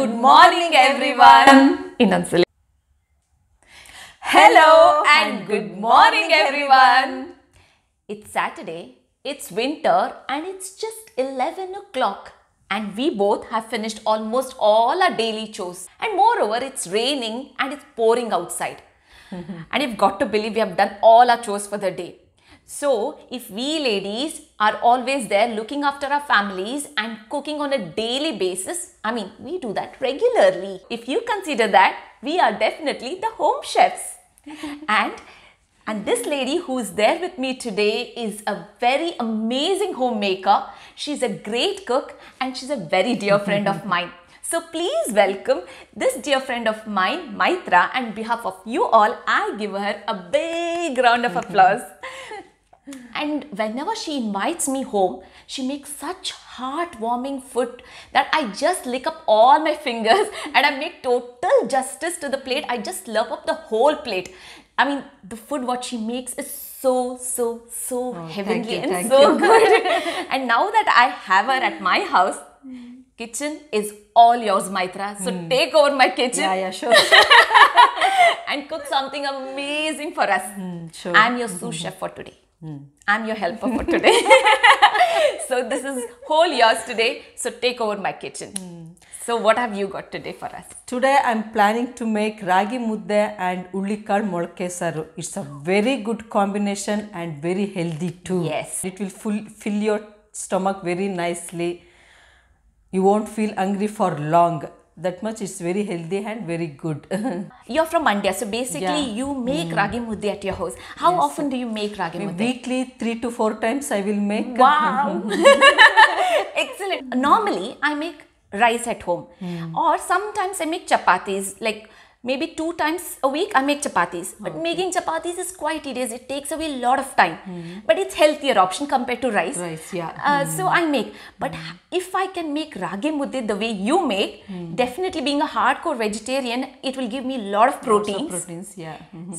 good morning everyone. Hello and good morning everyone. It's Saturday, it's winter and it's just 11 o'clock. And we both have finished almost all our daily chores. And moreover, it's raining and it's pouring outside. And you've got to believe we have done all our chores for the day. So, if we ladies are always there looking after our families and cooking on a daily basis, we do that regularly. If you consider that, we are definitely the home chefs. And this lady who is there with me today is a very amazing homemaker. She's a great cook and she's a very dear friend of mine. So please welcome this dear friend of mine, Mytra, and on behalf of you all, I give her a big round of applause. And whenever she invites me home, she makes such heartwarming food that I just lick up all my fingers and I make total justice to the plate. I just love up the whole plate. The food what she makes is so heavenly and so good. And now that I have her at my house, kitchen is all yours, Mytra. So take over my kitchen. Yeah, sure. And cook something amazing for us. Sure. I'm your sous chef for today. I'm your helper for today. So this is whole yours today. So take over my kitchen. So what have you got today for us? Today I'm planning to make Raagi Muddhe and Urlekaal Mudke Sambar. It's a very good combination and very healthy too. Yes. It will fill your stomach very nicely. You won't feel hungry for long. That much is very healthy and very good. You're from Mandya, so basically you make Raagi Muddhe at your house. How often do you make Raagi Muddhe? Weekly 3 to 4 times I will make. Wow! Excellent. Normally I make rice at home or sometimes I make chapatis, like maybe 2 times a week I make chapatis. But making chapatis is quite tedious. It takes away a lot of time. But it's healthier option compared to rice. So I make. But if I can make Raagi Muddhe the way you make, definitely being a hardcore vegetarian, it will give me a lot of proteins.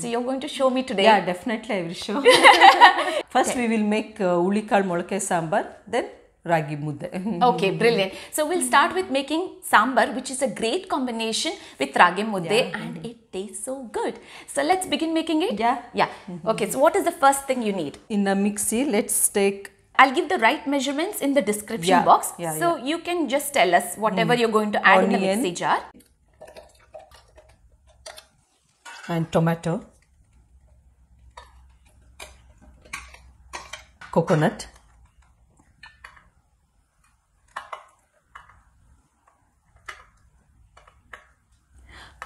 So you're going to show me today? Yeah, definitely I will show. First we will make Urlekaal Mudke Sambar, then Raagi Muddhe. Okay, brilliant. So we'll start with making sambar, which is a great combination with Raagi Muddhe, and it tastes so good. So let's begin making it? Yeah. Okay, so what is the first thing you need? In a mixie, let's take... I'll give the right measurements in the description box. So you can just tell us whatever you're going to add in the mixie jar. And tomato. Coconut.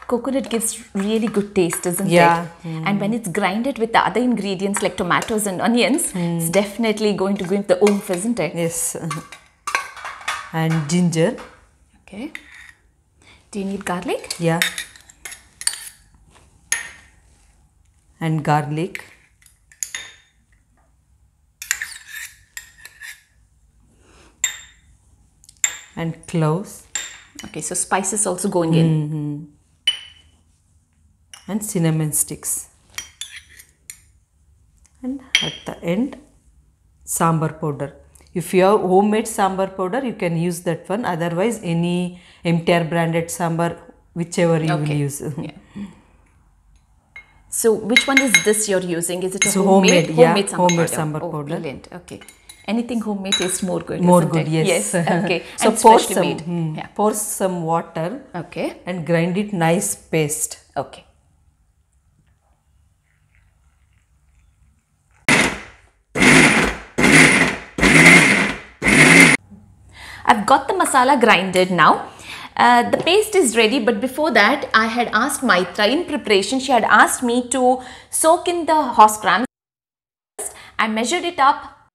Coconut gives really good taste, doesn't it? And when it's grinded with the other ingredients like tomatoes and onions, it's definitely going to give the oomph, isn't it? Yes. And ginger. Okay. Do you need garlic? Yeah. And garlic. And cloves. Okay, so spices also going in. And cinnamon sticks. And at the end, Sambar powder. If you have homemade Sambar powder, you can use that one. Otherwise, any MTR branded Sambar, whichever you will use. So, which one is this you're using? Is it a homemade Sambar Sambar powder? powder. Brilliant. Okay. Anything homemade tastes more good. More good, yes. Okay. So and pour some water. Okay. And grind it nice paste. Okay. I've got the masala grinded now. The paste is ready, but before that, I had asked Mytra in preparation. She had asked me to soak in the horsegrams. I measured it up.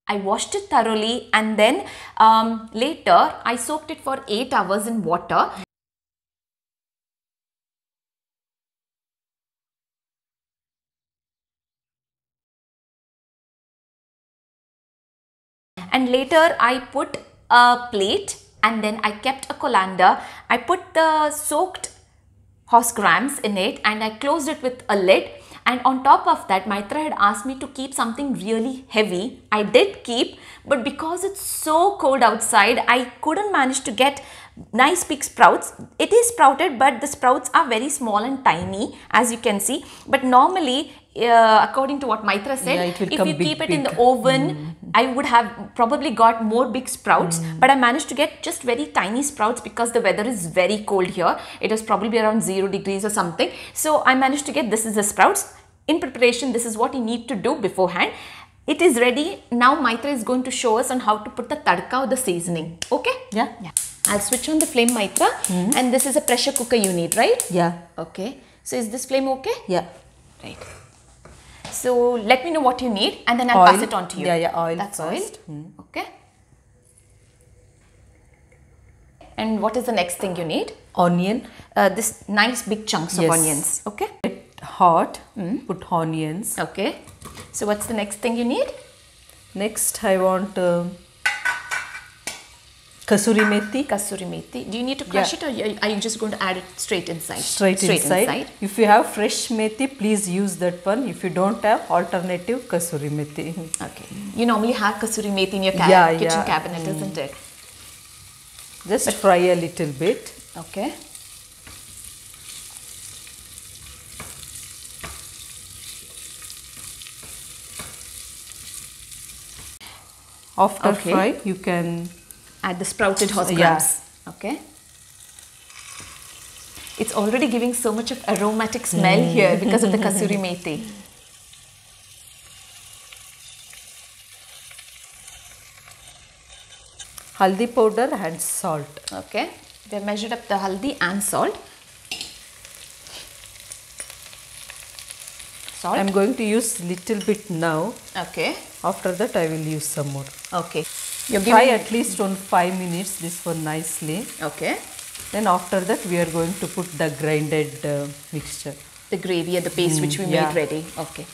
I washed it thoroughly and then later I soaked it for 8 hours in water. And later I put a plate and then I kept a colander. I put the soaked horsegrams in it and I closed it with a lid And on top of that, Mytra had asked me to keep something really heavy. I did keep, but because it's so cold outside, I couldn't manage to get nice big sprouts. It is sprouted, but the sprouts are very small and tiny, as you can see. But normally, according to what Mytra said, if you keep it in the oven, I would have probably got more big sprouts, but I managed to get just very tiny sprouts because the weather is very cold here. It was probably around 0 degrees or something. So I managed to get, this is the sprouts. In preparation, this is what you need to do beforehand. It is ready. Now Mytra is going to show us on how to put the tadka or the seasoning. Okay? Yeah. I'll switch on the flame, Mytra. And this is a pressure cooker you need, right? Yeah. Okay. So is this flame okay? Yeah. Right. So let me know what you need and then I'll pass it on to you. Yeah, oil. That's first. oil. Okay. And what is the next thing you need? Onion. This nice big chunks of onions. Okay. Get hot. Put onions. Okay. So what's the next thing you need? Next, I want kasuri methi. Kasuri methi. Do you need to crush it or are you just going to add it straight inside? Straight inside. If you have fresh methi, please use that one. If you don't have, alternative kasuri methi. Okay. You normally have kasuri methi in your kitchen cabinet, isn't it? Just fry a little bit. Okay. After fry, you can add the sprouted horsegrams. Okay. It's already giving so much of aromatic smell here because of the kasuri methi. Haldi powder and salt. Okay. We have measured up the haldi and salt. Salt. I'm going to use little bit now. Okay. After that, I will use some more. Okay. Fry at least on 5 minutes this one nicely. Okay. Then after that, we are going to put the grinded mixture. The gravy and the paste which we made ready. Okay.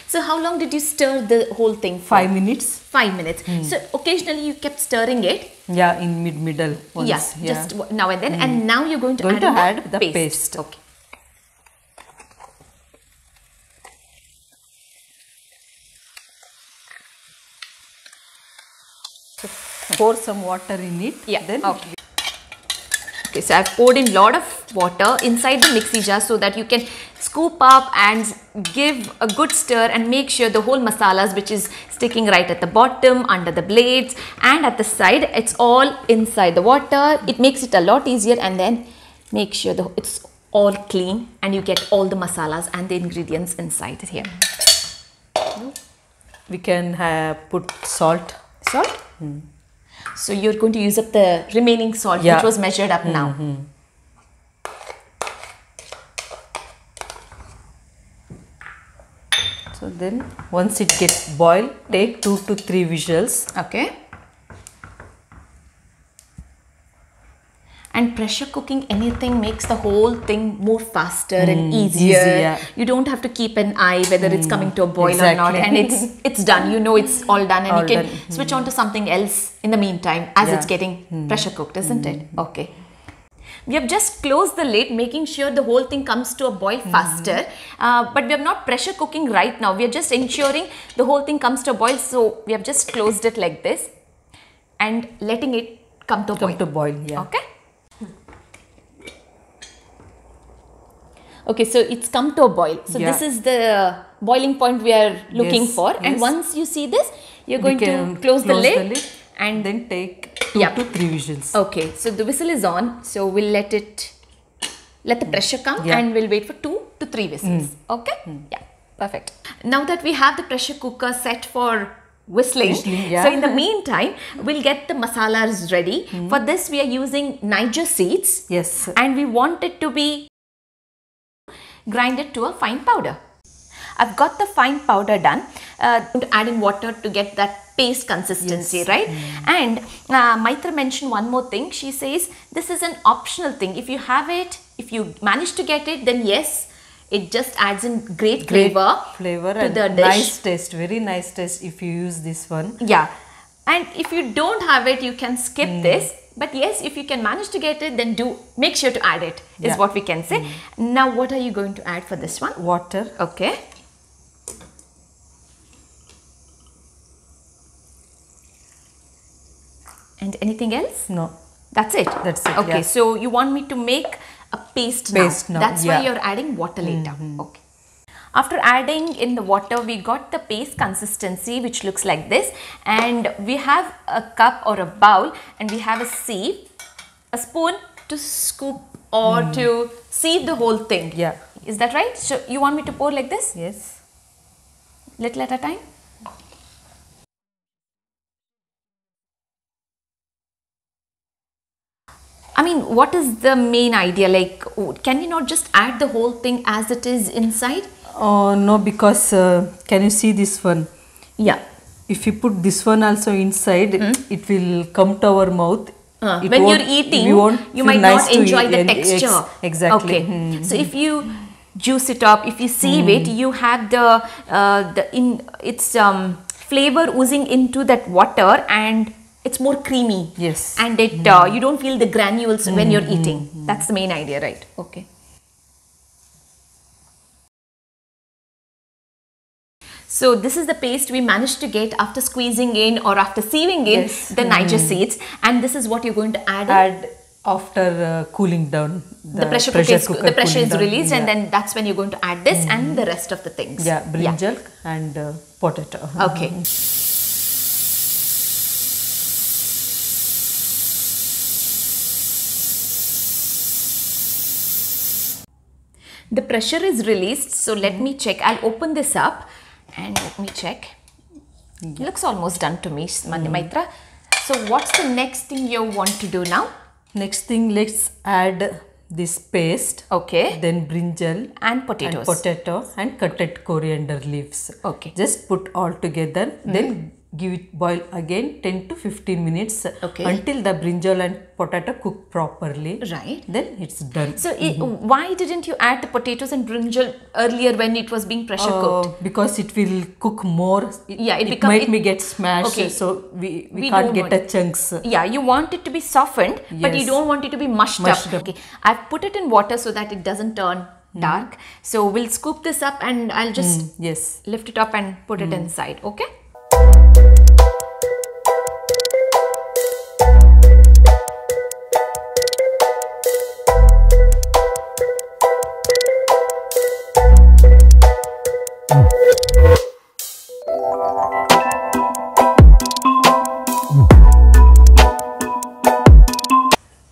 So how long did you stir the whole thing for? 5 minutes. 5 minutes. So occasionally you kept stirring it. Yeah, in middle. Once. Just now and then. And now you're going to add the paste. Okay. So pour some water in it. Yeah. Then okay. Okay, so I've poured in lot of water inside the mixie jar so that you can scoop up and give a good stir and make sure the whole masalas which is sticking right at the bottom, under the blades and at the side, it's all inside the water. It makes it a lot easier and then make sure it's all clean and you get all the masalas and the ingredients inside here. We can put salt. Salt? So you're going to use up the remaining salt which was measured up now. So then once it gets boiled, take 2 to 3 whistles. Okay. And pressure cooking anything makes the whole thing more faster and easier. You don't have to keep an eye whether it's coming to a boil or not, and it's done. You know it's all done, and you can switch on to something else in the meantime as it's getting pressure cooked, isn't it? Okay. We have just closed the lid, making sure the whole thing comes to a boil faster. But we are not pressure cooking right now. We are just ensuring the whole thing comes to a boil. So we have just closed it like this and letting it come to a boil. Okay. Okay, so it's come to a boil. So this is the boiling point we are looking for. And once you see this, you're going to close the lid and then take 2 to 3 whistles. Okay, so the whistle is on. So we'll let the pressure come and we'll wait for 2 to 3 whistles. Okay? Yeah, perfect. Now that we have the pressure cooker set for whistling, so in the meantime, we'll get the masalas ready. For this, we are using Niger seeds. Yes. And we want it to be grinded to a fine powder. I've got the fine powder done. To add in water to get that paste consistency, right? And Mytra mentioned one more thing. She says this is an optional thing. If you have it, if you manage to get it, then yes, it just adds in great flavor to and the dish. Nice taste, very nice taste if you use this one. Yeah. And if you don't have it, you can skip this. But yes, if you can manage to get it, then make sure to add it, is Yeah. what we can say. Now, what are you going to add for this one? Water. Okay. And anything else? No. That's it? That's it, Okay, yeah. so you want me to make a paste now. That's why you're adding water later. Okay. After adding in the water, we got the paste consistency, which looks like this. And we have a cup or a bowl, and we have a sieve, a spoon to scoop or to sieve the whole thing. Yeah. Is that right? So you want me to pour like this? Yes. Little at a time? I mean, what is the main idea? Like, can we not just add the whole thing as it is inside? No, because can you see this one? Yeah. If you put this one also inside, it will come to our mouth. When you're eating, you might not enjoy the texture. Exactly. Okay. So if you juice it up, if you sieve it, you have its flavor oozing into that water, and it's more creamy. Yes. And it you don't feel the granules when you're eating. That's the main idea, right? Okay. So this is the paste we managed to get after squeezing in or after sieving in the Niger seeds, and this is what you're going to add after cooling down. The pressure is released, and then that's when you're going to add this and the rest of the things. Yeah, brinjal and potato. Okay. The pressure is released, so let me check. I'll open this up and let me check. Looks almost done to me, Mytra. So what's the next thing you want to do now? Next thing, let's add this paste. Okay. Then brinjal and potatoes. And potato and cutted coriander leaves. Okay. Just put all together. Then give it boil again 10 to 15 minutes until the brinjal and potato cook properly. Right. Then it's done. So why didn't you add the potatoes and brinjal earlier when it was being pressure cooked? Because it will cook more. It might get smashed. Okay. So we can't get a chunks. Yeah, you want it to be softened, but you don't want it to be mushed up. Okay. I've put it in water so that it doesn't turn dark. So we'll scoop this up and I'll just lift it up and put it inside. Okay.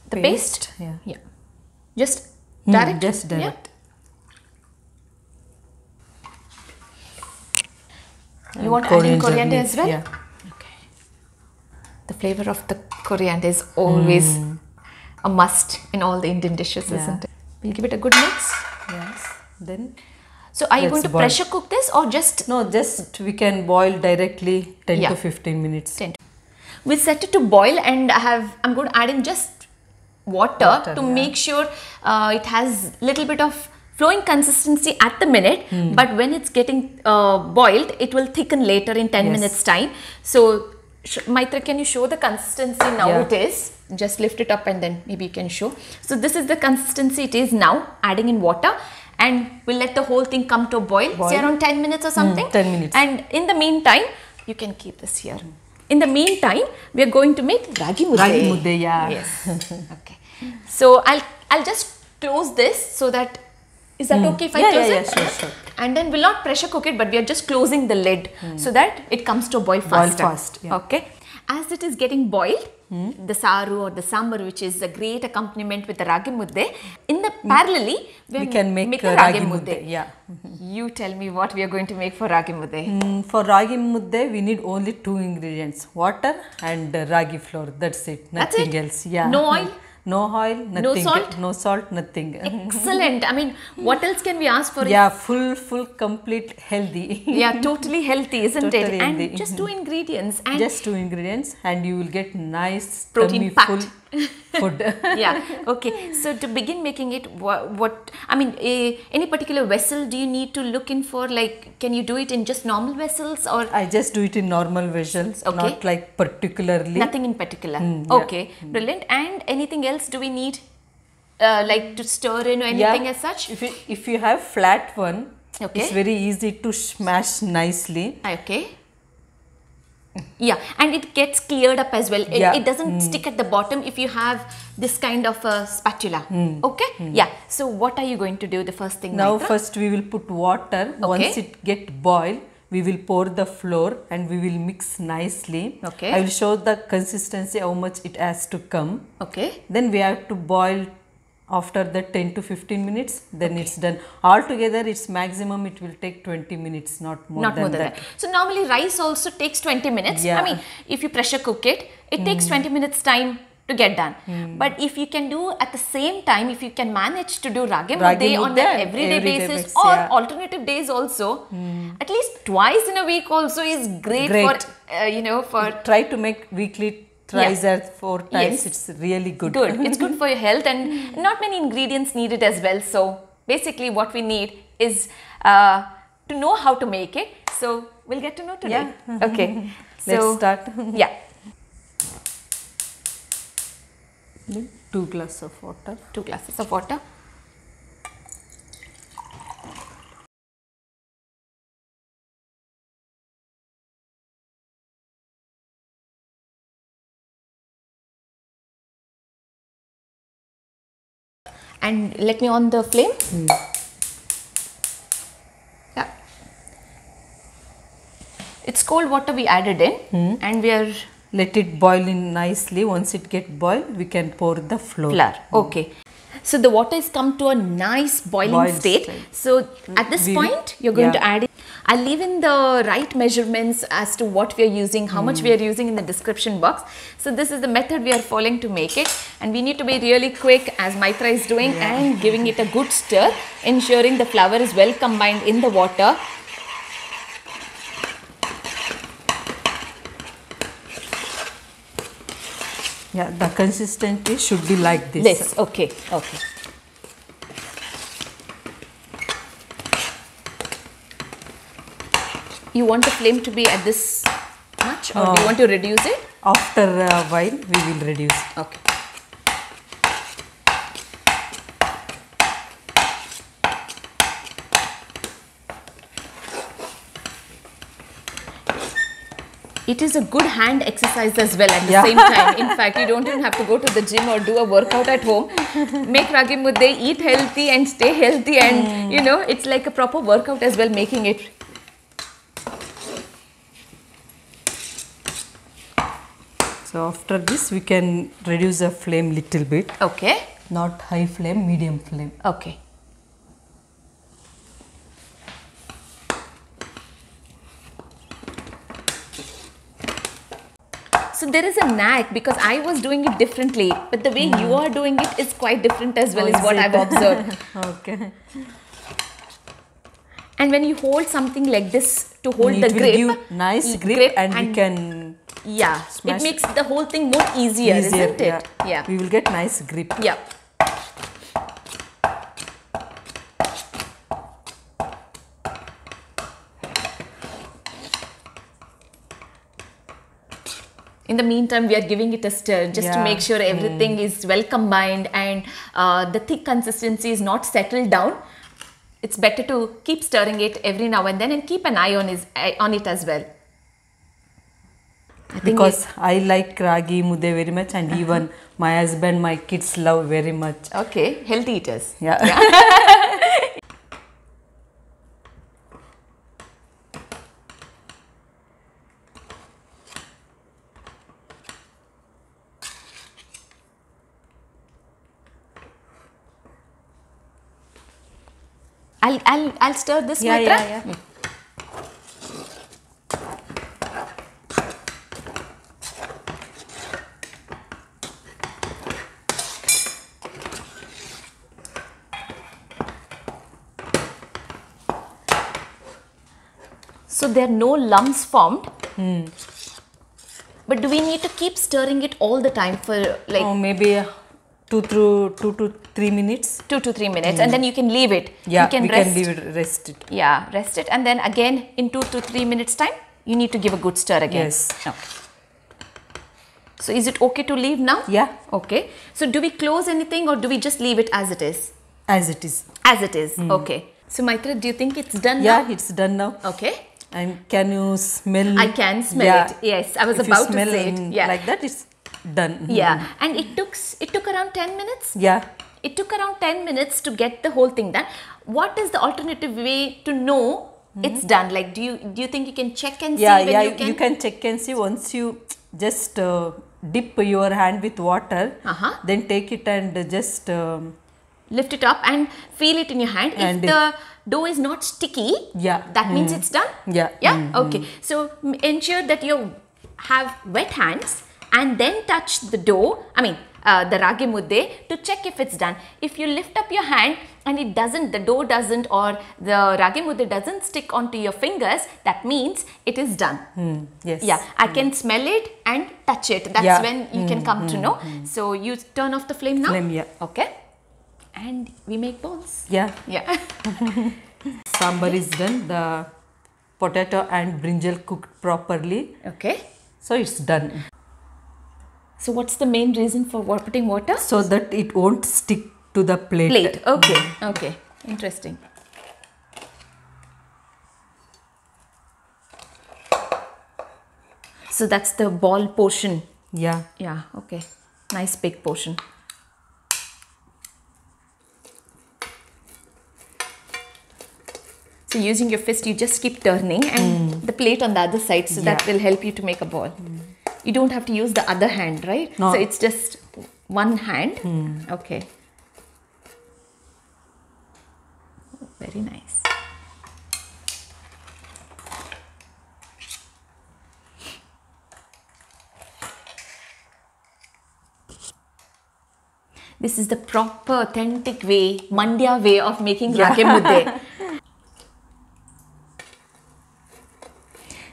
The paste? Yeah. Just direct? Just direct. Yeah. You want to add in coriander as well? Yeah. Okay. The flavor of the coriander is always a must in all the Indian dishes, isn't it? We'll give it a good mix. Yes. Then. So are you going to pressure cook this or just? No, just we can boil directly 10 to 15 minutes. We'll set it to boil, and I'm going to add in just water to make sure it has little bit of flowing consistency at the minute, but when it's getting boiled, it will thicken later in 10 minutes time. So Mytra, can you show the consistency now? It is. Just lift it up and then maybe you can show. So this is the consistency it is now, adding in water, and we'll let the whole thing come to a boil. Say around 10 minutes or something. 10 minutes. And in the meantime, you can keep this here. In the meantime, we are going to make Raagi Muddhe. Raagi Muddhe, yeah. Yes. Okay. So I'll just close this so that, is that okay if I close it? Yeah, sure. And then we'll not pressure cook it, but we are just closing the lid so that it comes to a boil faster. Okay. As it is getting boiled, the saru or the sambar, which is a great accompaniment with the Raagi Muddhe, in the parallelly, we can make a Raagi Muddhe. Yeah. You tell me what we are going to make for Raagi Muddhe. For Raagi Muddhe, we need only 2 ingredients: water and ragi flour. That's it. Nothing else. Yeah. No oil? No oil, nothing. No salt? No salt, nothing. Excellent. I mean, what else can we ask for? Yeah, full, complete, healthy. Yeah, totally healthy, isn't it? Healthy. And just 2 ingredients. And just 2 ingredients, and you will get nice, protein packed. food. Yeah. Okay. So to begin making it, what I mean, any particular vessel do you need to look in for? Like, can you do it in just normal vessels or I just do it in normal vessels, Okay. not like particularly. nothing in particular? Yeah. Okay. Brilliant. And anything else do we need, like to stir in or anything as such? If you have flat one, Okay. it's very easy to smash nicely. Okay. Yeah, and it gets cleared up as well. It doesn't stick at the bottom if you have this kind of a spatula. Okay. Yeah. So what are you going to do the first thing? Now Mytra? first we will put water. Once it get boiled, we will pour the flour and we will mix nicely. Okay. I will show the consistency, how much it has to come. Okay. Then we have to boil after the 10 to 15 minutes, then it's done. Altogether, it's maximum, it will take 20 minutes, not more than that. So normally rice also takes 20 minutes. Yeah. I mean, if you pressure cook it, it takes 20 minutes time to get done. But if you can do at the same time, if you can manage to do Raagi Muddhe on an everyday basis or alternative days also, at least twice in a week also is great. For, you know, for... Try to make weekly thrice or 4 times. It's really good. It's good for your health and not many ingredients needed as well. So basically what we need is to know how to make it. So we'll get to know today. Yeah. Okay. Let's start. Yeah. 2 glasses of water. 2 glasses of water. And let me on the flame. Yeah. It's cold water we added in and we are... Let it boil in nicely. Once it get boiled, we can pour the flour. Okay. So the water has come to a nice boiling state. So at this point, you're going to add it. I'll leave in the right measurements as to what we are using, how much we are using in the description box. So this is the method we are following to make it. And we need to be really quick as Mytra is doing and giving it a good stir, ensuring the flour is well combined in the water. Yeah, the consistency should be like this. Okay. You want the flame to be at this much or do you want to reduce it? After a while, we will reduce. Okay. It is a good hand exercise as well at the same time. In fact, you don't even have to go to the gym or do a workout at home. Make Raagi Muddhe, eat healthy and stay healthy and you know, it's like a proper workout as well making it. So after this, we can reduce the flame little bit. Okay. Not high flame, medium flame. Okay. So there is a knack because I was doing it differently, but the way you are doing it is quite different as well, is what I've observed. Okay. And when you hold something like this to hold it the will grip, give nice grip and we can it makes the whole thing more easier, isn't it? Yeah. We will get nice grip. Yeah. In the meantime, we are giving it a stir just to make sure everything is well combined and the thick consistency is not settled down. It's better to keep stirring it every now and then and keep an eye on it as well. Because I like Raagi Muddhe very much and even my husband, my kids love very much. Okay, healthy eaters. Yeah. I'll stir this, Mytra. Yeah. So there are no lumps formed. But do we need to keep stirring it all the time for like... Oh, maybe 2 to 3 minutes. 2 to 3 minutes, and then you can leave it. Yeah, you can we rest. can leave it, rest it. Yeah, rest it, and then again in 2 to 3 minutes time, you need to give a good stir again. Yes. Okay. So is it okay to leave now? Yeah. Okay. So do we close anything or do we just leave it as it is? As it is. As it is. Okay. So Mytra, do you think it's done now? Yeah, it's done now. Okay. And can you smell? I can smell it. Yes, I was if about you smell to say it. Yeah. like that, it's done. Yeah, and it took around 10 minutes. Yeah. It took around 10 minutes to get the whole thing done. What is the alternative way to know it's done? Like, do you think you can check and see? You can check and see once you just dip your hand with water. Then take it and just lift it up and feel it in your hand. And if the dough is not sticky, that means it's done. Yeah. Okay. So ensure that you have wet hands and then touch the dough. I mean the Raagi Muddhe to check if it's done. If you lift up your hand and it doesn't, the dough doesn't, or the Raagi Muddhe doesn't stick onto your fingers, that means it is done. Yes. Yeah, I can smell it and touch it. That's when you can come to know. So you turn off the flame now. Flame, yeah. Okay. And we make balls. Yeah. Yeah. Sambar is done. The potato and brinjal cooked properly. Okay. So it's done. So what's the main reason for putting water? So that it won't stick to the plate. Okay. Okay. Interesting. So that's the ball portion. Yeah. Yeah. Okay. Nice big portion. So using your fist, you just keep turning and the plate on the other side. So that will help you to make a ball. You don't have to use the other hand, right? No. So it's just one hand. Okay. Very nice. This is the proper, authentic way, Mandya way of making Raagi Muddhe.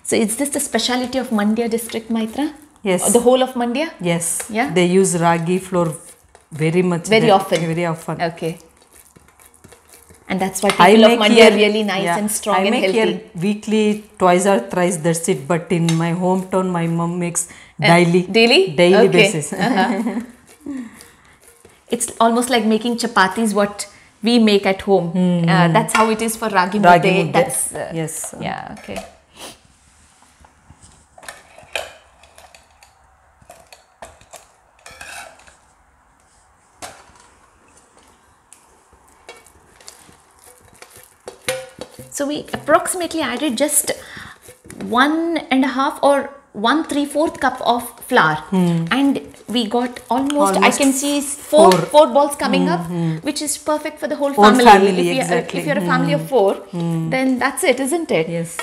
So is this the speciality of Mandya district, Mytra? Yes. Or the whole of Mandya? Yes. Yeah. They use ragi flour very much. Very often. Very often. Okay. And that's why people of Mandya are really nice and strong and healthy. I make here weekly, twice or thrice, that's it. But in my hometown, my mom makes daily. Daily? Daily basis. It's almost like making chapatis, what we make at home. That's how it is for Raagi Muddhe. That's yes. Yeah. Okay. So we approximately added just 1.5 or 1/3 cup of flour, and we got almost I can see four balls coming up, which is perfect for the whole family. Exactly. If you're a family of 4, then that's it, isn't it? Yes.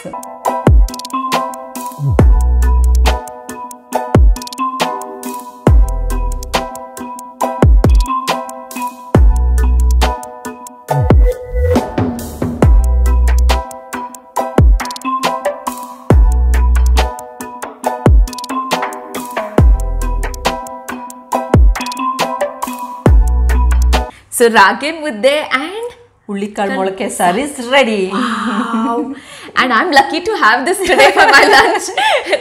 So Raagi Muddhe and Urlekaal Mudke Sambar is ready. Wow. And I'm lucky to have this today for my lunch.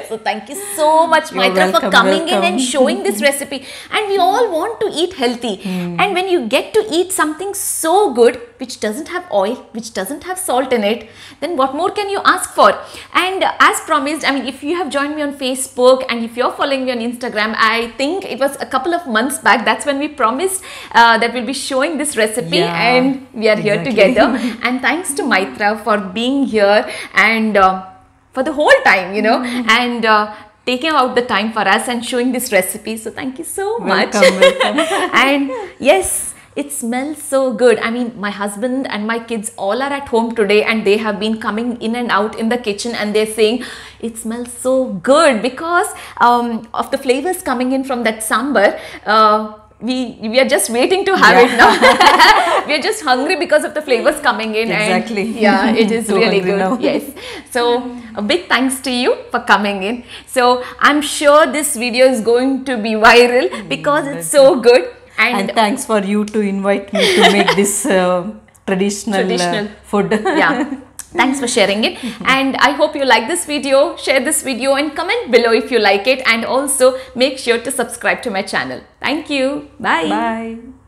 So thank you so much, Mytra, for coming in and showing this recipe. And we all want to eat healthy. And when you get to eat something so good, which doesn't have oil, which doesn't have salt in it, then what more can you ask for? And as promised, I mean, if you have joined me on Facebook and if you're following me on Instagram, I think it was a couple of months back, that's when we promised that we'll be showing this recipe, and we are here together. And thanks to Mytra for being here and for the whole time, you know, and taking out the time for us and showing this recipe. So thank you so much. Welcome. And yes, it smells so good. I mean, my husband and my kids all are at home today, and they have been coming in and out in the kitchen, and they're saying it smells so good because of the flavors coming in from that sambar. we are just waiting to have it now. We are just hungry because of the flavors coming in. Exactly. And yeah, it is So really hungry good. now. Yes. So a big thanks to you for coming in. So I'm sure this video is going to be viral because it's so good. And thanks for you to invite me to make this traditional food. Yeah. Thanks for sharing it. And I hope you like this video. Share this video and comment below if you like it. And also make sure to subscribe to my channel. Thank you. Bye. Bye.